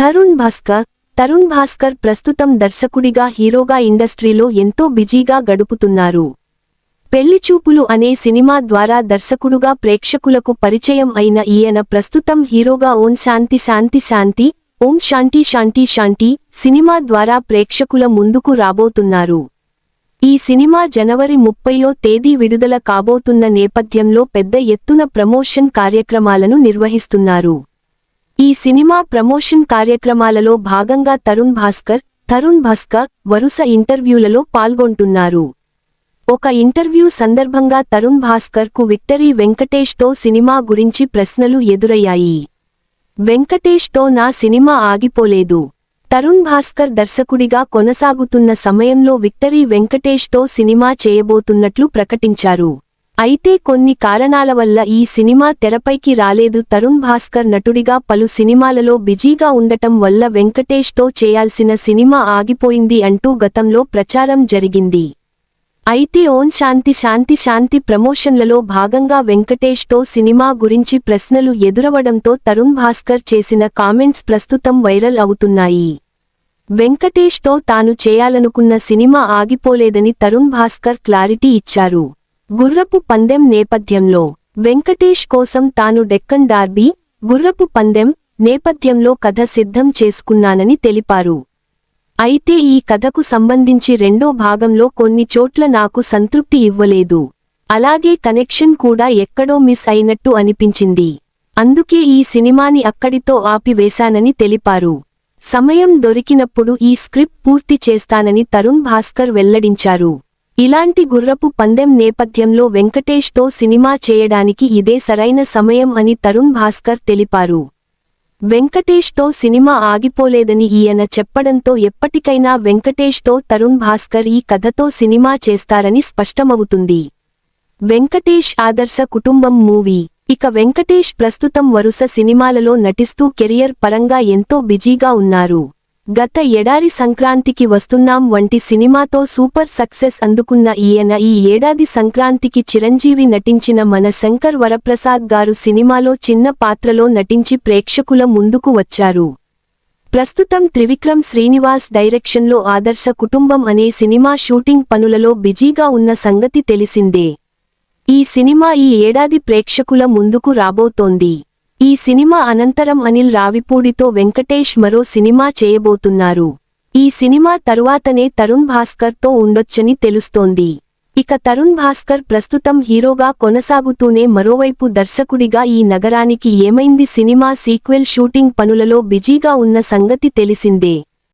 తరుణ్ భాస్కర్ ప్రస్తుతం దర్శకుడిగా హీరోగా ఇండస్ట్రీలో ఎంతో బిజీగా గడుపుతున్నారు. పెళ్లిచూపులు అనే సినిమా ద్వారా దర్శకుడుగా ప్రేక్షకులకు పరిచయం అయిన ఈయన ప్రస్తుతం హీరోగా ఓం శాంతి శాంతి సినిమా ద్వారా ప్రేక్షకుల ముందుకు రాబోతున్నారు. ఈ సినిమా జనవరి 30వ తేదీ విడుదల కాబోతున్న నేపథ్యంలో పెద్ద ఎత్తున ప్రమోషన్ కార్యక్రమాలను నిర్వహిస్తున్నారు. ఈ సినిమా ప్రమోషన్ కార్యక్రమాలలో భాగంగా తరుణ్ భాస్కర్ వరుస ఇంటర్వ్యూలలో పాల్గొంటున్నారు. ఒక ఇంటర్వ్యూ సందర్భంగా తరుణ్ భాస్కర్ కు విక్టరీ వెంకటేష్ తో సినిమా గురించి ప్రశ్నలు ఎదురయ్యాయి. వెంకటేష్ తో నా సినిమా ఆగిపోలేదు. తరుణ్ భాస్కర్ దర్శకుడిగా కొనసాగుతున్న సమయంలో విక్టరీ వెంకటేష్ తో సినిమా చేయబోతున్నట్లు ప్రకటించారు. అయితే కొన్ని కారణాల వల్ల ఈ సినిమా తెరపైకి రాలేదు. తరుణ్ భాస్కర్ నటుడిగా పలు సినిమాలలో బిజీగా ఉండటం వల్ల వెంకటేష్ తో చేయాల్సిన సినిమా ఆగిపోయింది అంటూ గతంలో ప్రచారం జరిగింది. అయితే ఓం శాంతి ప్రమోషన్లలో భాగంగా వెంకటేష్ తో సినిమా గురించి ప్రశ్నలు ఎదురవడంతో తరుణ్ భాస్కర్ చేసిన కామెంట్స్ ప్రస్తుతం వైరల్ అవుతున్నాయి. వెంకటేష్ తో తాను చేయాలనుకున్న సినిమా ఆగిపోలేదని తరుణ్ భాస్కర్ క్లారిటీ ఇచ్చారు. గుర్రపు పందెం నేపథ్యంలో వెంకటేష్ కోసం తాను డెక్కన్ డార్బీ, గుర్రపు పందెం నేపథ్యంలో కథ సిద్ధం చేసుకున్నానని తెలిపారు. అయితే ఈ కథకు సంబంధించి రెండో భాగంలో కొన్ని చోట్ల నాకు సంతృప్తి ఇవ్వలేదు. అలాగే కనెక్షన్ కూడా ఎక్కడో మిస్ అయినట్టు అనిపించింది. అందుకే ఈ సినిమాని అక్కడితో ఆపివేశానని తెలిపారు. సమయం దొరికినప్పుడు ఈ స్క్రిప్ట్ పూర్తి చేస్తానని తరుణ్ భాస్కర్ వెల్లడించారు. ఇలాంటి గుర్రపు పందెం నేపథ్యంలో వెంకటేష్ తో సినిమా చేయడానికి ఇదే సరైన సమయం అని తరుణ్ భాస్కర్ తెలిపారు. వెంకటేష్ తో సినిమా ఆగిపోలేదని ఈయన చెప్పడంతో ఎప్పటికైనా వెంకటేష్ తో తరుణ్ భాస్కర్ ఈ కథతో సినిమా చేస్తారని స్పష్టమవుతుంది. వెంకటేష్ ఆదర్శ కుటుంబం మూవీ. ఇక వెంకటేష్ ప్రస్తుతం వరుస సినిమాలలో నటిస్తూ కెరియర్ పరంగా ఎంతో బిజీగా ఉన్నారు. గత ఏడాది సంక్రాంతికి వస్తున్నాం వంటి సినిమాతో సూపర్ సక్సెస్ అందుకున్న ఈయన ఈ ఏడాది సంక్రాంతికి చిరంజీవి నటించిన మన శంకర్ వరప్రసాద్ గారు సినిమాలో చిన్న పాత్రలో నటించి ప్రేక్షకుల ముందుకు వచ్చారు. ప్రస్తుతం త్రివిక్రమ్ శ్రీనివాస్ డైరెక్షన్లో ఆదర్శ కుటుంబం అనే సినిమా షూటింగ్ పనులలో బిజీగా ఉన్న సంగతి తెలిసిందే. ఈ సినిమా ఈ ఏడాది ప్రేక్షకుల ముందుకు రాబోతోంది. ఈ సినిమా అనంతరం అనిల్ రావిపూడితో వెంకటేష్ మరో సినిమా చేయబోతున్నారు. ఈ సినిమా తరువాతనే తరుణ్ భాస్కర్ తో ఉండొచ్చని తెలుస్తోంది. ఇక తరుణ్ భాస్కర్ ప్రస్తుతం హీరోగా కొనసాగుతూనే మరోవైపు దర్శకుడిగా ఈ నగరానికి ఏమైంది సినిమా సీక్వెల్ షూటింగ్ పనులలో బిజీగా ఉన్న సంగతి తెలిసిందే.